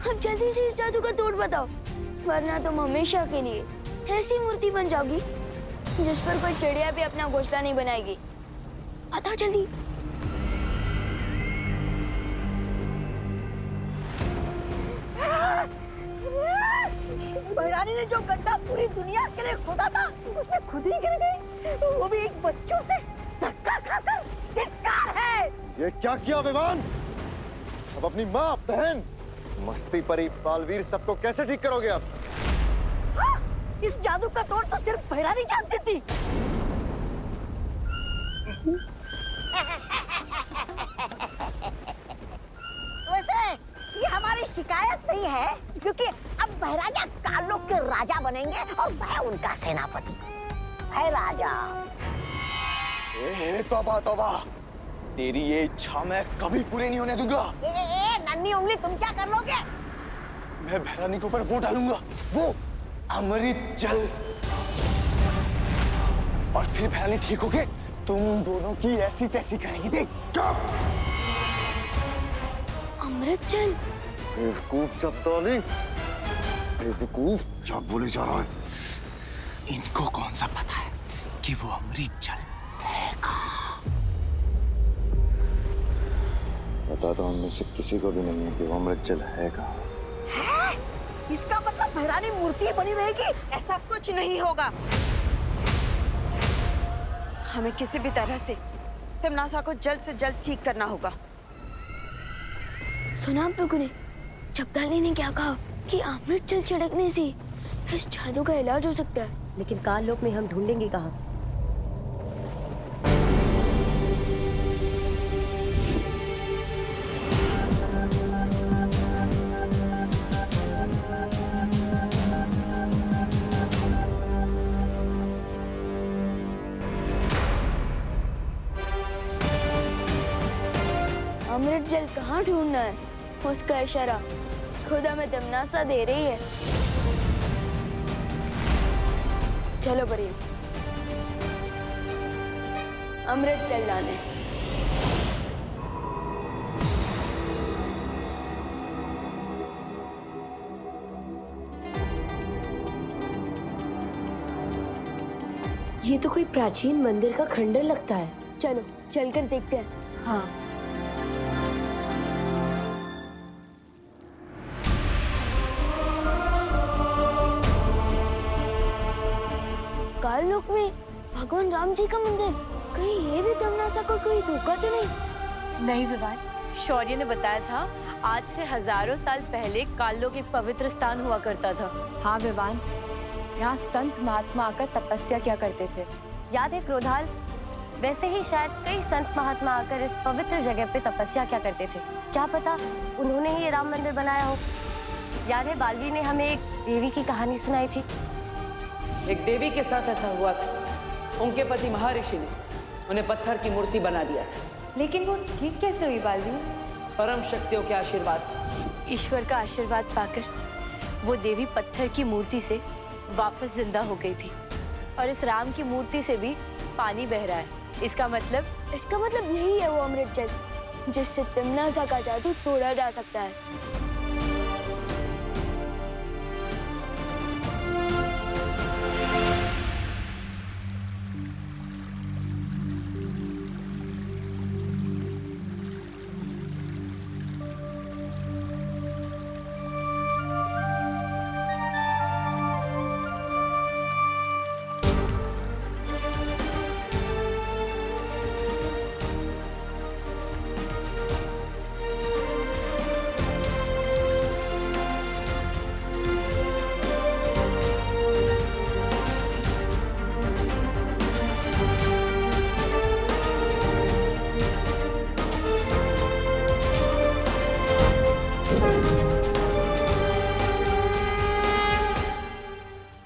अब जल्दी से इस जादू का तोड़ बताओ, वरना तुम हमेशा के लिए ऐसी मूर्ति बन जाओगी जिस पर कोई चिड़िया भी अपना घोंसला नहीं बनाएगी। बताओ जल्दी। भैरानी ने जो गड्ढा पूरी दुनिया के लिए खोदा था उसमें खुद ही गिर गई, वो भी एक बच्चों से धक्का खाकर। धिक्कार है। ये क्या किया विवान? अब अपनी माँ, बहन, मस्ती परी, बालवीर सबको कैसे ठीक करोगे आप? हाँ, इस जादू का तोड़ तो सिर्फ भैरानी जानती थी। वैसे ये हमारी शिकायत नहीं है, क्योंकि अब भैराजा कालों के राजा बनेंगे और मैं उनका सेनापति। है राजा। तौबा तौबा, तेरी ये इच्छा मैं कभी पूरी नहीं होने दूंगा। नन्ही उंगली, तुम क्या कर लोगे? मैं भैरानी के ऊपर वो डालूंगा, वो अमृत जल, और फिर भैरानी ठीक होके तुम दोनों की ऐसी तैसी करेंगी। देख। अमृत जल? बेवकूफ चपतौली, बेवकूफ, क्या बोले जा रहा है? इनको कौन सा पता है कि वो अमृत जल है कहाँ? पता तो हम में से किसी को भी नहीं है कि वो अमृत जल है कहाँ। है? इसका मतलब भैरानी मूर्ति बनी रहेगी? ऐसा कुछ नहीं होगा। हमें किसी भी तरह से तिमनासा को जल्द से जल्द ठीक करना होगा। सुना आप लोगों ने? चपताली ने क्या कहा कि अमृत जल छिड़कने से इस जादू का इलाज हो सकता है। लेकिन काल लोक में हम ढूंढेंगे कहाँ? अमृत जल कहाँ ढूंढना है, उसका इशारा खुद हमें तिमनासा दे रही है। चलो परियों, अमृत जल लाने। ये तो कोई प्राचीन मंदिर का खंडर लगता है। चलो चलकर देखते हैं। हाँ। काल लोक में भगवान राम जी का मंदिर, कहीं ये भी तिमनासा को कोई धोखा तो नहीं? नहीं विवान, शौर्य ने बताया था आज से हजारों साल पहले कालोक एक पवित्र स्थान हुआ करता था। हाँ विवान, यहाँ संत महात्मा आकर तपस्या किया करते थे। याद है क्रोधाल? वैसे ही शायद कई संत महात्मा आकर इस पवित्र जगह पे तपस्या किया करते थे। क्या पता उन्होंने ही ये राम मंदिर बनाया हो। याद है बालवीर ने हमें एक देवी की कहानी सुनाई थी। एक देवी के साथ ऐसा हुआ था। उनके पति महर्षि ने उन्हें पत्थर की मूर्ति बना दिया था। लेकिन वो ठीक कैसे हुई बालवीर? परम शक्तियों के आशीर्वाद से। ईश्वर का आशीर्वाद पाकर वो देवी पत्थर की मूर्ति से वापस जिंदा हो गई थी, और इस राम की मूर्ति से भी पानी बह रहा है। इसका मतलब यही है वो अमृत जल जिससे तिमनासा का जादू तोड़ा जा सकता है।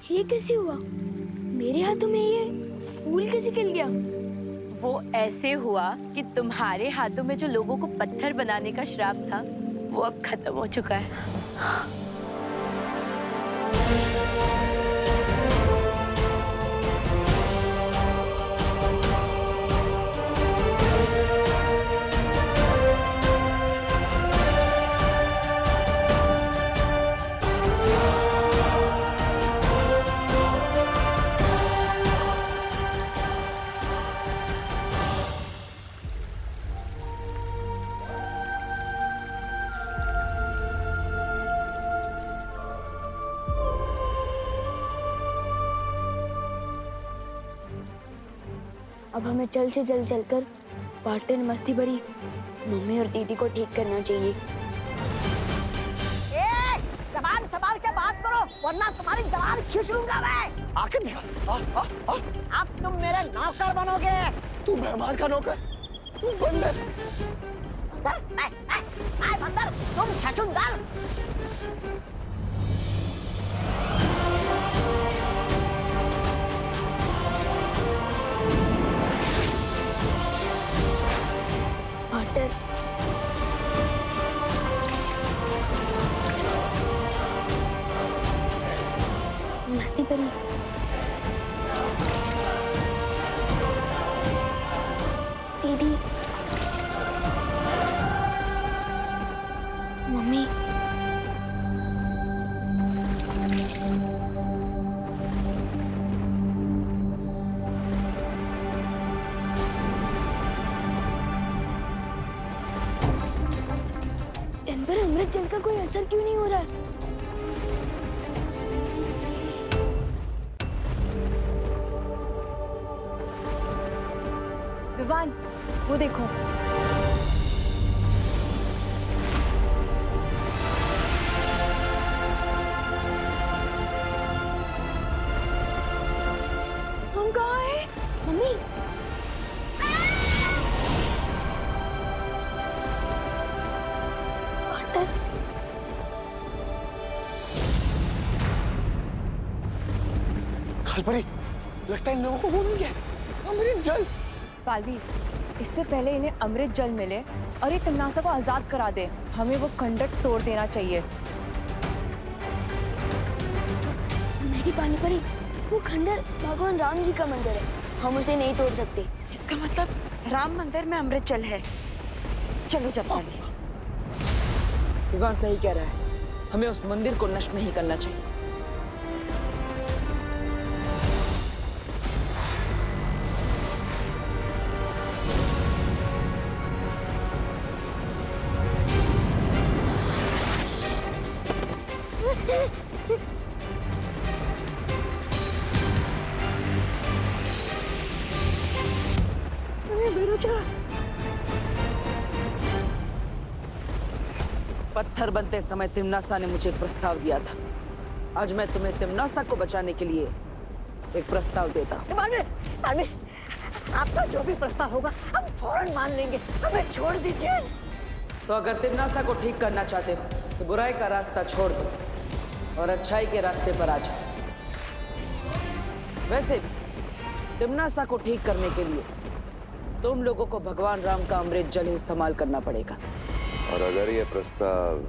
ये कैसे हुआ? मेरे हाथों में ये फूल कैसे खिल गया? वो ऐसे हुआ कि तुम्हारे हाथों में जो लोगों को पत्थर बनाने का श्राप था वो अब खत्म हो चुका है। अब हमें जल्द से जल्द चलकर पार्टनर मस्ती भरी मम्मी और दीदी को ठीक करना चाहिए। ए, जबान संभाल के बात करो वरना तुम्हारी जबान खींच लूंगा मैं। आके दिखा। अब तुम मेरे नौकर बनोगे। तू मेहमान का नौकर, तू बंदर। बंदर, तुम छछूंदर। पार्टनर मस्ती परी दीदी मम्मी इन पर अमृत जल का कोई असर क्यों नहीं हो रहा है? विवान, वो देखो। हम कहाँ हैं? मम्मी पार्टनर खालपरी, लगता है इन लोगों को वो मिल गया अमृत जल। बालवीर, इससे पहले इन्हें अमृत जल मिले और ये तिमनासा को आजाद करा दे, हमें वो खंडर तोड़ देना चाहिए। मेरी पानी परी, वो खंडर भगवान राम जी का मंदिर है, हम उसे नहीं तोड़ सकते। इसका मतलब राम मंदिर में अमृत जल है। चलो जपाली। विवान सही कह रहा है, हमें उस मंदिर को नष्ट नहीं करना चाहिए। पत्थर बनते समय तिमनासा ने मुझे एक प्रस्ताव दिया था। आज मैं तुम्हें तिमनासा को बचाने के लिए एक प्रस्ताव देता हूँ। मालवीर, आपका जो भी प्रस्ताव होगा हम फौरन मान लेंगे, हमें छोड़ दीजिए। तो अगर तिमनासा को ठीक करना चाहते हो तो बुराई का रास्ता छोड़ दो और अच्छाई के रास्ते पर आ जाओ। वैसे भी तिमनासा को ठीक करने के लिए तुम लोगों को भगवान राम का अमृत जल ही इस्तेमाल करना पड़ेगा। और अगर ये प्रस्ताव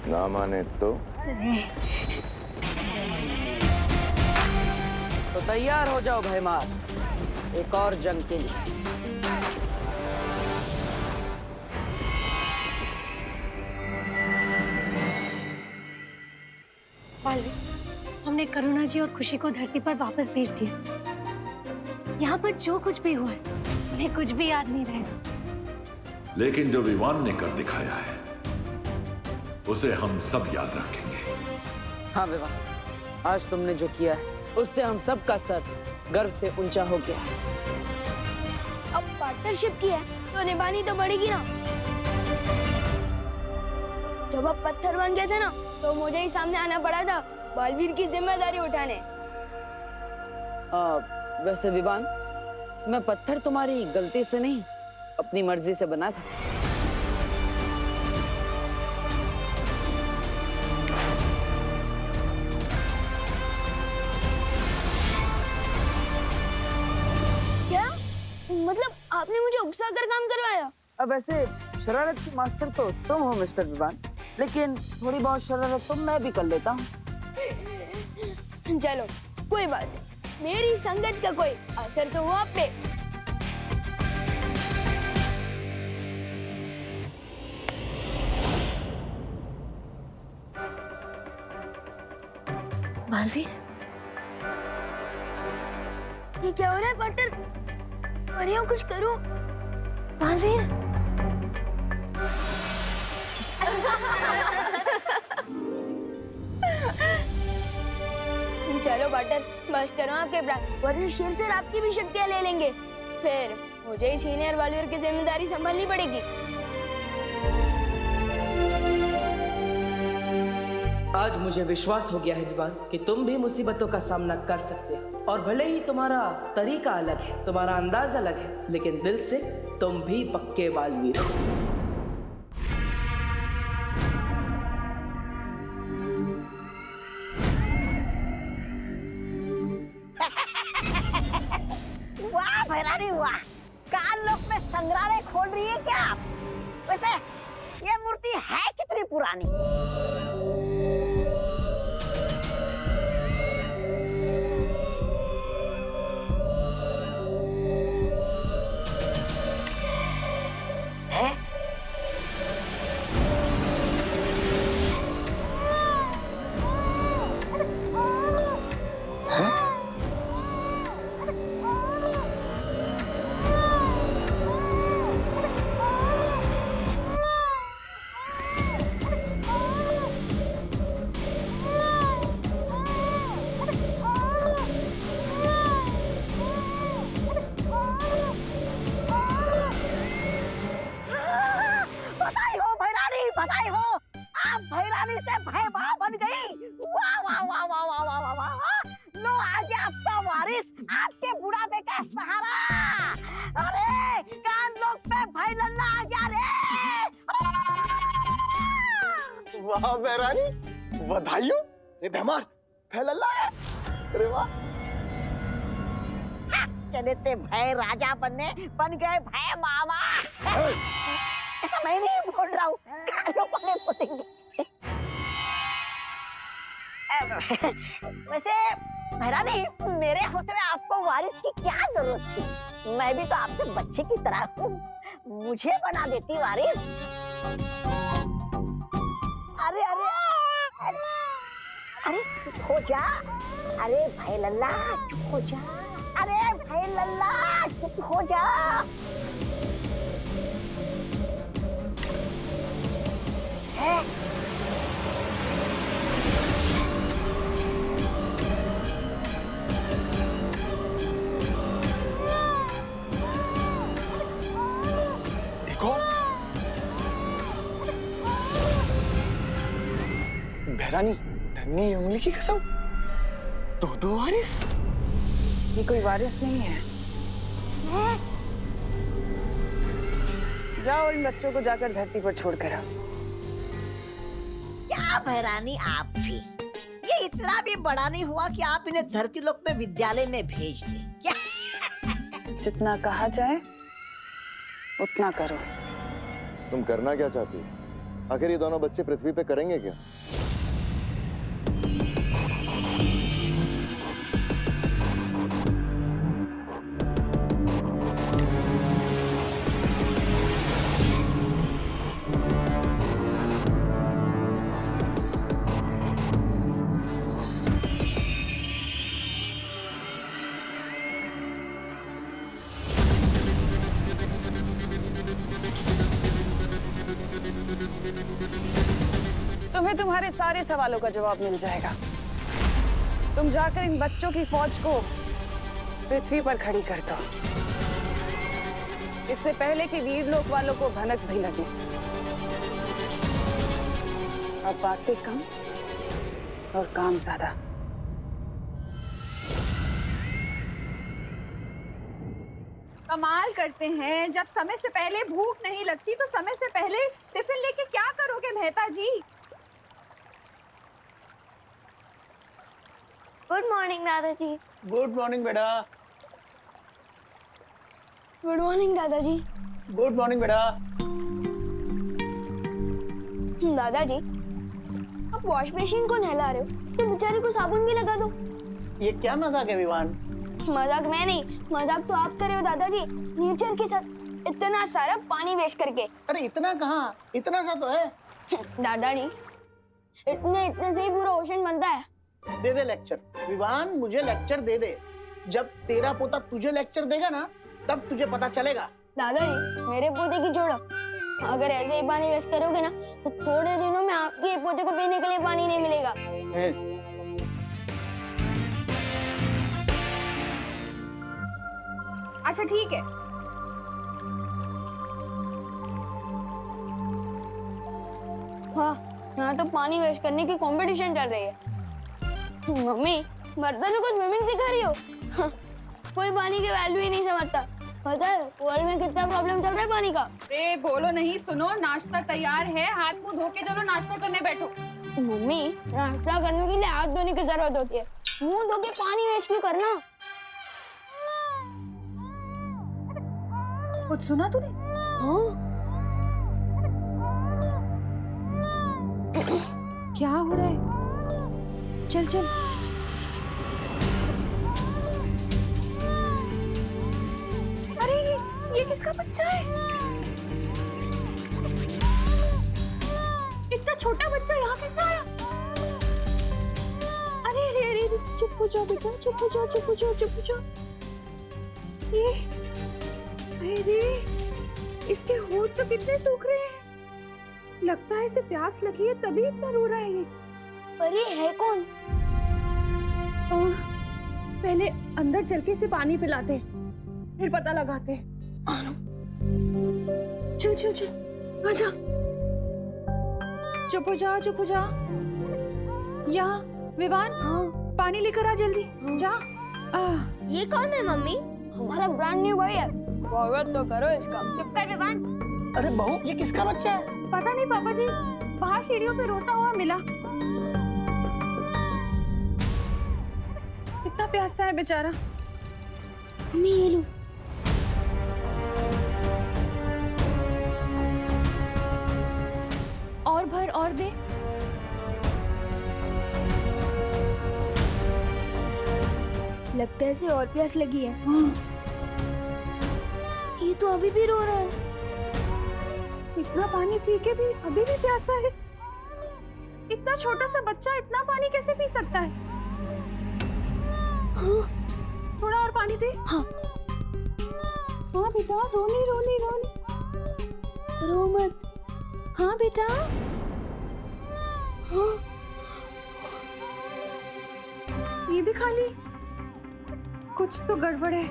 ना माने तो तैयार हो जाओ भयमार, एक और जंग के लिए। बालवीर, हमने करुणा जी और खुशी को धरती पर वापस भेज दिया। यहाँ पर जो कुछ भी हुआ है उन्हें कुछ भी याद नहीं रहेगा। लेकिन जो विवान ने कर दिखाया है उसे हम सब याद रखेंगे। हाँ विवान, आज तुमने जो किया है उससे हम सब का सर गर्व से ऊंचा हो गया। अब पार्टनरशिप की है तो निभानी तो पड़ेगी ना। जब आप पत्थर बन गए थे ना तो मुझे ही सामने आना पड़ा था बालवीर की जिम्मेदारी उठाने। वैसे विवान, मैं पत्थर तुम्हारी गलती से नहीं अपनी मर्जी से बना था। क्या मतलब आपने मुझे उकसाकर काम करवाया? अब वैसे शरारत की मास्टर तो तुम हो मिस्टर विवान, लेकिन थोड़ी बहुत शरारत तो मैं भी कर लेता हूँ। चलो कोई बात नहीं, मेरी संगत का कोई असर तो हुआ आप पे। बालवीर, ये क्या हो रहा है पार्टनर? परियों कुछ करो। बालवीर, चलो बटर, बस करो आपके प्राण, वरना शेर सर आपकी भी शक्तियाँ ले लेंगे। फिर मुझे ही सीनियर वालियर की जिम्मेदारी संभालनी पड़ेगी। आज मुझे विश्वास हो गया है विवान कि तुम भी मुसीबतों का सामना कर सकते हो, और भले ही तुम्हारा तरीका अलग है, तुम्हारा अंदाज अलग है, लेकिन दिल से तुम भी पक्के बालवीर हो। वाह भैरानी वाह, कान लोक में संग्रहालय खोल रही है क्या आप? वैसे ये मूर्ति है कितनी पुरानी? है? बधाई हो, आप भैरानी से भयभा बन गई। वाह वाह वाह वाह वाह वाह वाह वाह। लो आ गया आपका वारिस, आपके बुढ़ापे का सहारा। अरे कान लोक पे भाई लल्ला आ गया रे। वाह भैरानी, बधाई हो। रे भैमार, भै लल्ला है। अरे वाह। चले थे भय राजा बनने, बन गए भय मामा। ऐसा मैं नहीं बोल रहा हूँ, कानों वाले बोलेंगे। वैसे भैरानी, मेरे होते हुए आपको वारिस की क्या जरूरत थी? मैं भी तो आपके बच्चे की तरह हूँ, मुझे बना देती वारिस। अरे अरे अरे अरे चुप हो जा। अरे भाई लल्ला चुप हो जा। अरे भाई लल्ला चुप हो जा। है? देखो भैरानी, नन्ही उंगली की कसम, दो वारिस। ये कोई वारिस नहीं है। जाओ इन बच्चों को जाकर धरती पर छोड़कर आओ। क्या भैरानी आप भी, ये इतना भी बड़ा नहीं हुआ कि आप इन्हें धरती लोक में विद्यालय में भेज दें क्या? जितना कहा जाए उतना करो। तुम करना क्या चाहती हो? आखिर ये दोनों बच्चे पृथ्वी पे करेंगे क्या? तुम्हें तुम्हारे सारे सवालों का जवाब मिल जाएगा। तुम जाकर इन बच्चों की फौज को पृथ्वी पर खड़ी कर दो, इससे पहले कि वीर लोक वालों को भनक भी लगे। अब बातें कम और काम ज्यादा। कमाल करते हैं, जब समय से पहले भूख नहीं लगती तो समय से पहले टिफिन लेके क्या करोगे मेहता जी? गुड मॉर्निंग दादाजी। गुड मॉर्निंग बेटा। गुड मॉर्निंग दादाजी। गुड मॉर्निंग बेटा। दादाजी, आप वॉश मशीन को नहला रहे हो तो बेचारी को साबुन भी लगा दो। ये क्या मजाक है विवान? मजाक मैं नहीं, मजाक तो आप कर रहे हो दादाजी, नेचर के साथ इतना सारा पानी वेस्ट करके। अरे इतना कहाँ, इतना सा तो है। दादाजी, इतने से ही पूरा ओशन बनता है। दे दे लेक्चर विवान, मुझे लेक्चर दे दे। जब तेरा पोता तुझे लेक्चर देगा ना, तब तुझे पता चलेगा। दादाजी, मेरे पोते की छोड़ो, अगर ऐसे ही पानी वेस्ट करोगे ना तो थोड़े दिनों में आपके पोते को पीने के लिए पानी नहीं मिलेगा। अच्छा ठीक है। हाँ, यहाँ तो पानी वेस्ट करने की कंपटीशन चल रही है। मम्मी, बर्तन को स्विमिंग सिखा रही हो? कोई पानी की वैल्यू ही नहीं समझता। पता है वर्ल्ड में कितना प्रॉब्लम चल रहा है पानी का? ए बोलो नहीं, सुनो, नाश्ता तैयार है, हाथ मुंह धो के चलो नाश्ता करने बैठो। मम्मी, नाश्ता करने के लिए हाथ धोने की जरूरत होती है, मुंह धो के पानी वेस्ट क्यों करना? कुछ सुना तूने? हाँ? क्या हो रहा है? चल चल। अरे ये किसका बच्चा है? इतना छोटा बच्चा यहाँ कैसे आया? अरे अरे अरे चुप हो जाओ बेटा, चुप हो जाओ, चुप हो जाओ, चुप हो जाओ। ये अरे इसके होंठ तो कितने सूख रहे हैं। लगता है इसे प्यास लगी है तभी इतना रो रहा है ये। पर ये है कौन? पहले अंदर चल के इसे पानी पिलाते, फिर पता लगाते। चल चल चल, आजा। चुप हो जा, चुप हो जा। यहाँ विवान, पानी लेकर आ जल्दी, जा। ये कौन है मम्मी? हमारा ब्रांड न्यू बॉय है, स्वागत तो करो इसका। चुप कर विवान। अरे बहू, ये किसका बच्चा है? पता नहीं पापा जी, बाहर सीढ़ियों पे रोता हुआ मिला। कितना प्यासा है बेचारा। मम्मी ये लो। और भर और दे। लगता है इसे और प्यास लगी है। ये तो अभी भी रो रहा है। इतना पानी पी के भी अभी भी प्यासा है। इतना छोटा सा बच्चा इतना पानी कैसे पी सकता है? हाँ? थोड़ा और पानी दे। हाँ। हाँ बेटा, रोनी रोनी रोनी। रो मत। हाँ बेटा। हाँ? ये भी खा ली। कुछ तो गड़बड़ है।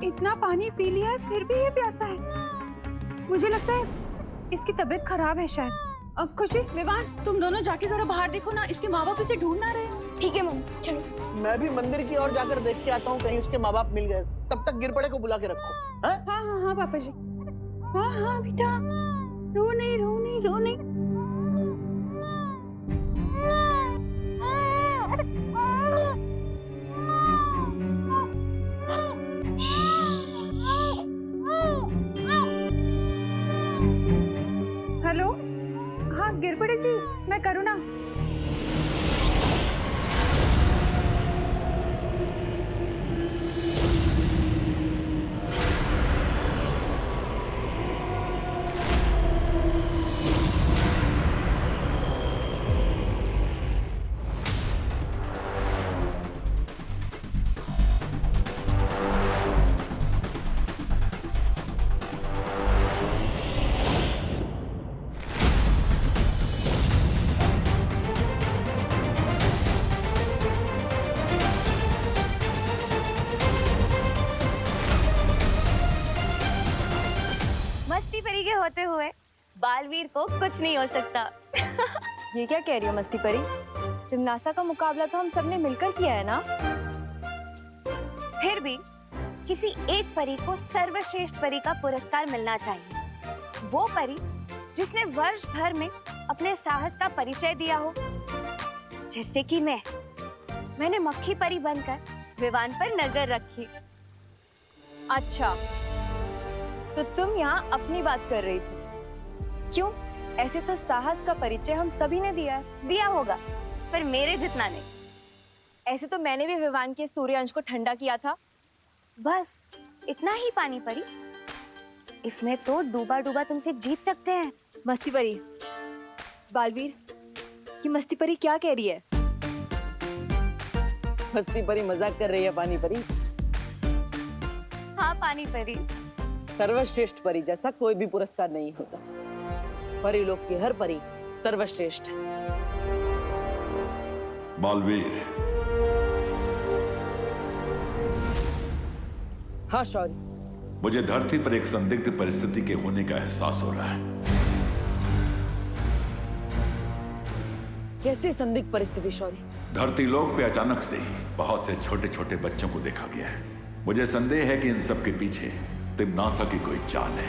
इतना पानी पी लिया है फिर भी ये प्यासा है। मुझे लगता है इसकी तबीयत खराब है शायद। अब खुशी, विवान, तुम दोनों जाके जरा बाहर देखो ना, इसके माँ बाप इसे ढूंढ ना रहे। ठीक है मम्मी, चलो। मैं भी मंदिर की ओर जाकर देख के आता हूँ, कहीं उसके माँ बाप मिल गए। तब तक गिरपड़े को बुला के रखो। हाँ हाँ हाँ पापा जी। हाँ हाँ बेटा, रो नहीं रो नहीं रो नहीं। हेलो, हाँ गिरपड़े जी, मैं करुणा। मस्ती परी के होते हुए बालवीर को कुछ नहीं हो सकता। ये क्या कह रही हो मस्ती परी? जिम्नास्टा का मुकाबला तो हम सबने मिलकर किया है ना। फिर भी किसी एक परी को सर्वश्रेष्ठ परी का पुरस्कार मिलना चाहिए। वो परी जिसने वर्ष भर में अपने साहस का परिचय दिया हो, जैसे कि मैंने मक्खी परी बनकर विवान पर नजर रखी। अच्छा, तो तुम यहाँ अपनी बात कर रही थी। क्यों? ऐसे तो साहस का परिचय हम सभी ने दिया होगा, पर मेरे जितना नहीं। ऐसे तो मैंने भी विवान के सूर्यांश को ठंडा किया था। बस इतना ही पानी परी। इसमें तो डूबा डूबा तुमसे जीत सकते हैं। मस्ती परी, बालवीर, ये मस्ती परी क्या कह रही है? मस्ती परी मजाक कर रही है पानी परी। हाँ पानी परी, सर्वश्रेष्ठ परी जैसा कोई भी पुरस्कार नहीं होता। परी लोग की हर परी सर्वश्रेष्ठ है। बालवीर, हाँ शौर्य, मुझे धरती पर एक संदिग्ध परिस्थिति के होने का एहसास हो रहा है। कैसी संदिग्ध परिस्थिति शौर्य? धरती लोक पे अचानक से ही बहुत से छोटे छोटे बच्चों को देखा गया है। मुझे संदेह है कि इन सब के पीछे तिम्नासा की कोई चाल है।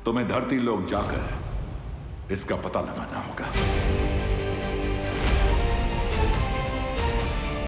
तुम्हें धरती लोक जाकर इसका पता लगाना होगा।